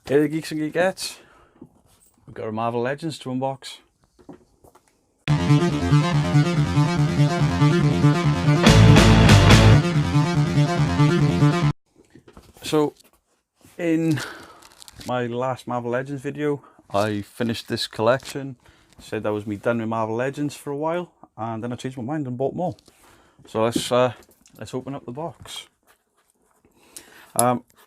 Hey the geeks and geekettes, we've got a Marvel Legends to unbox. So in my last Marvel Legends video I finished this collection, said that was me done with Marvel Legends for a while, and then I changed my mind and bought more. So let's open up the box.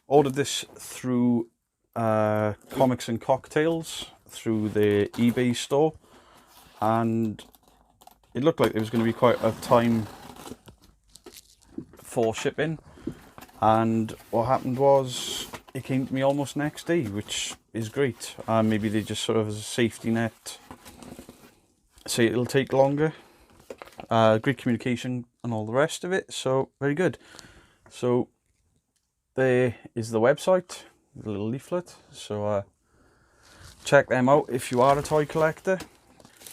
Ordered this through Comics and Cocktails through the eBay store, and it looked like there was going to be quite a time for shipping, and what happened was it came to me almost next day, which is great. Maybe they just sort of as a safety net say it'll take longer, great communication and all the rest of it, so very good. So there is the website, the little leaflet, so check them out if you are a toy collector.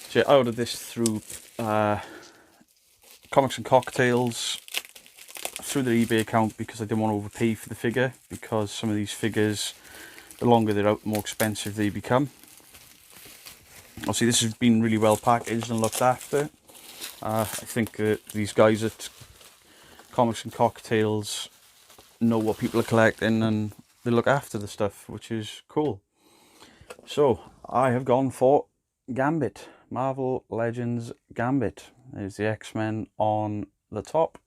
So I ordered this through Comics and Cocktails through their eBay account because I didn't want to overpay for the figure, because some of these figures, the longer they're out, the more expensive they become. Obviously this has been really well packaged and looked after. I think these guys at Comics and Cocktails know what people are collecting and they look after the stuff, which is cool. So I have gone for Gambit, Marvel Legends Gambit. There's the X-Men on the top.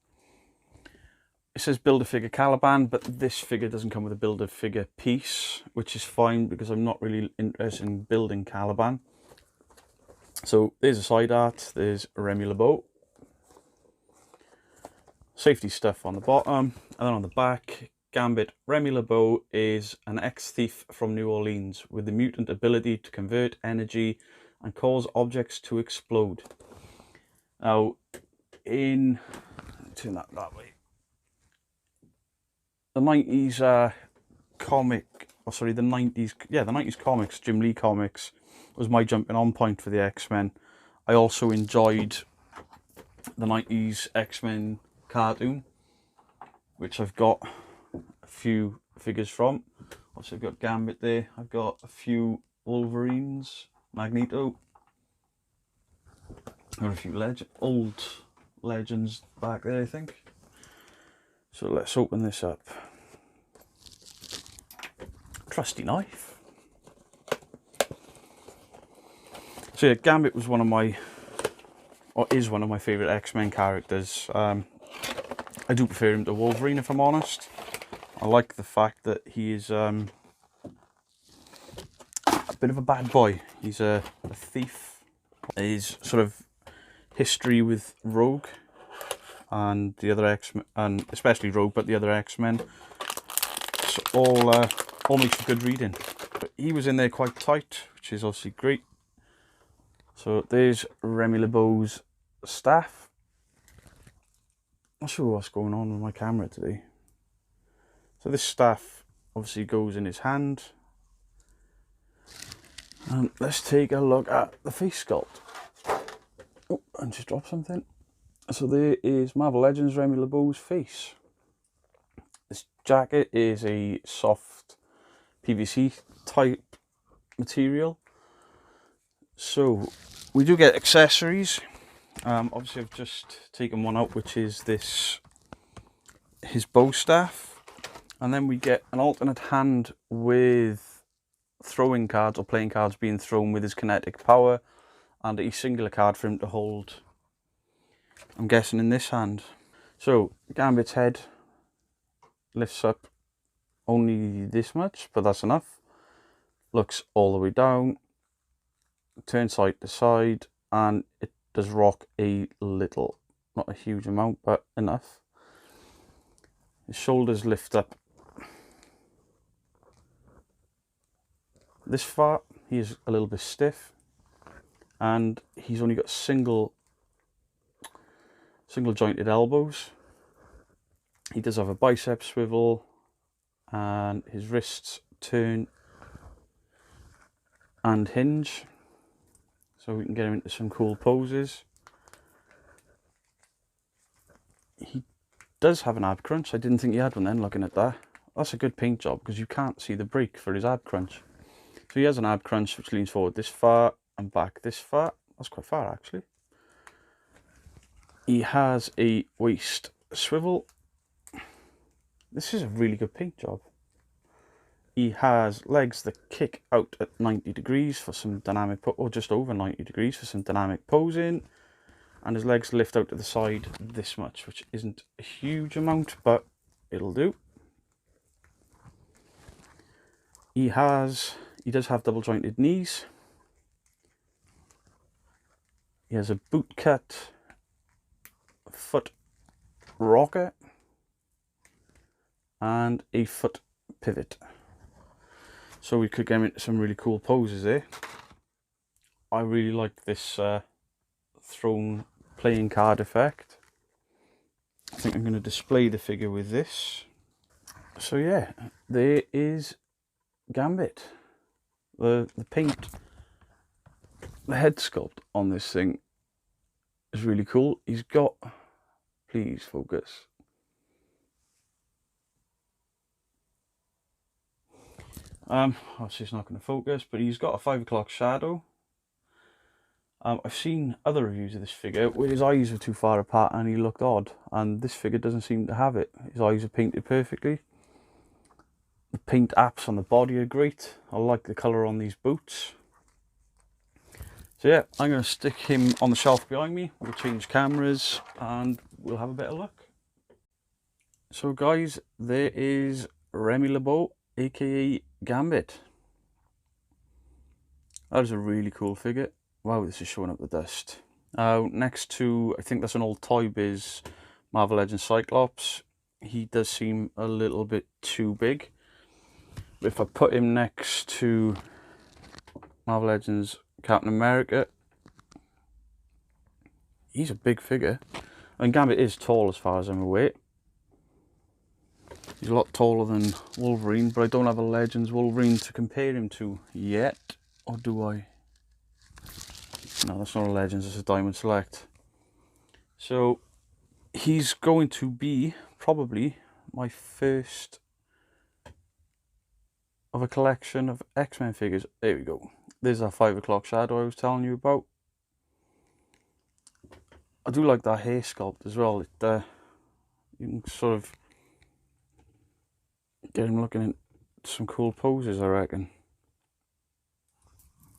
It says Build-A-Figure Caliban, but this figure doesn't come with a Build-A-Figure piece, which is fine because I'm not really interested in building Caliban. So there's a side art, there's Remy LeBeau. Safety stuff on the bottom, and then on the back, Gambit. Remy LeBeau is an ex-thief from New Orleans with the mutant ability to convert energy and cause objects to explode. Now, turn that way. The 90s comic, oh sorry, the 90s comics, Jim Lee comics, was my jumping on point for the X-Men. I also enjoyed the 90s X-Men cartoon, which I've got a few figures from. Also I've got Gambit there, I've got a few Wolverines, Magneto, got a few old legends back there I think. So let's open this up. Trusty knife. So yeah, Gambit was is one of my favourite X-Men characters. I do prefer him to Wolverine, if I'm honest. I like the fact that he is a bit of a bad boy. He's a thief. His sort of history with Rogue and the other X-Men, and especially Rogue, but the other X-Men, so all makes for good reading. But he was in there quite tight, which is obviously great. So there's Remy LeBeau's staff. Not sure what's going on with my camera today. So this staff obviously goes in his hand. And let's take a look at the face sculpt. Oh, and just dropped something. So there is Marvel Legends Remy LeBeau's face. This jacket is a soft PVC type material. So we do get accessories. Obviously I've just taken one out, which is his bow staff, and then we get an alternate hand with throwing cards or playing cards being thrown with his kinetic power, and a singular card for him to hold, I'm guessing in this hand. So Gambit's head lifts up only this much, but that's enough. Looks all the way down, turns side to side, and it does rock a little, not a huge amount, but enough. His shoulders lift up this far. He is a little bit stiff, and he's only got single jointed elbows. He does have a bicep swivel, and his wrists turn and hinge, so we can get him into some cool poses. He does have an ab crunch. I didn't think he had one then, looking at that. that's a good paint job because you can't see the brake for his ab crunch. So he has an ab crunch which leans forward this far and back this far. That's quite far actually. He has a waist swivel. This is a really good paint job. He has legs that kick out at 90 degrees for some dynamic, or just over 90 degrees for some dynamic posing. And his legs lift out to the side this much, which isn't a huge amount, but it'll do. He does have double jointed knees. He has a boot cut foot rocker and a foot pivot. So we could get him into some really cool poses there. I really like this throne playing card effect. I think I'm going to display the figure with this. So yeah, there is Gambit. The paint, the head sculpt on this thing is really cool. He's got, please focus. Obviously it's not going to focus, but he's got a 5 o'clock shadow. I've seen other reviews of this figure where his eyes were too far apart and he looked odd, and this figure doesn't seem to have it. His eyes are painted perfectly. The paint apps on the body are great. I like the colour on these boots. So yeah, I'm going to stick him on the shelf behind me. We'll change cameras and we'll have a better look. So guys, there is Remy LeBeau, aka Gambit. That is a really cool figure. Wow, this is showing up the dust. Next to, I think that's an old Toy Biz Marvel Legends Cyclops. He does seem a little bit too big. But if I put him next to Marvel Legends Captain America, he's a big figure. I mean, Gambit is tall as far as I'm aware. He's a lot taller than Wolverine, but I don't have a Legends Wolverine to compare him to yet. Or do I? No, that's not a Legends, it's a Diamond Select. So he's going to be probably my first of a collection of X-Men figures. There we go. There's that 5 o'clock shadow I was telling you about. I do like that hair sculpt as well. You can sort of get him looking in some cool poses, I reckon.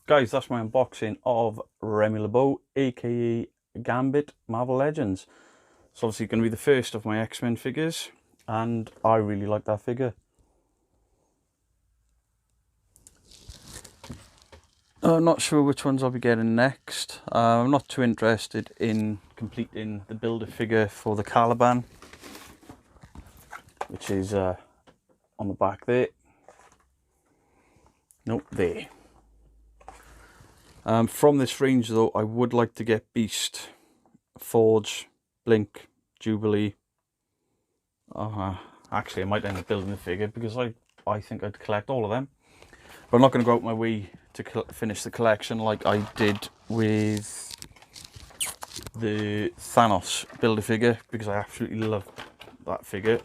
Guys, that's my unboxing of Remy LeBeau, aka Gambit Marvel Legends. It's obviously going to be the first of my X-Men figures, and I really like that figure. I'm not sure which ones I'll be getting next. I'm not too interested in completing the builder figure for the Caliban, which is on the back there. Nope, there. From this range though, I would like to get Beast, Forge, Blink, Jubilee. Actually, I might end up building the figure because I think I'd collect all of them. But I'm not going to go out my way to finish the collection like I did with the Thanos builder figure, because I absolutely love that figure.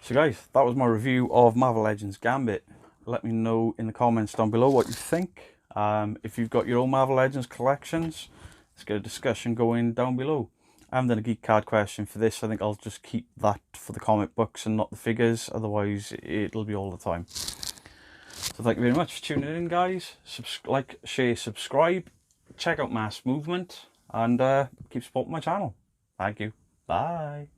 So guys, that was my review of Marvel Legends Gambit. Let me know in the comments down below what you think. If you've got your own Marvel Legends collections, let's get a discussion going down below. I haven't done a geek card question for this. I think I'll just keep that for the comic books and not the figures, otherwise it'll be all the time. So thank you very much for tuning in, guys. Like, share, subscribe, check out Mass Movement, and keep supporting my channel. Thank you. Bye.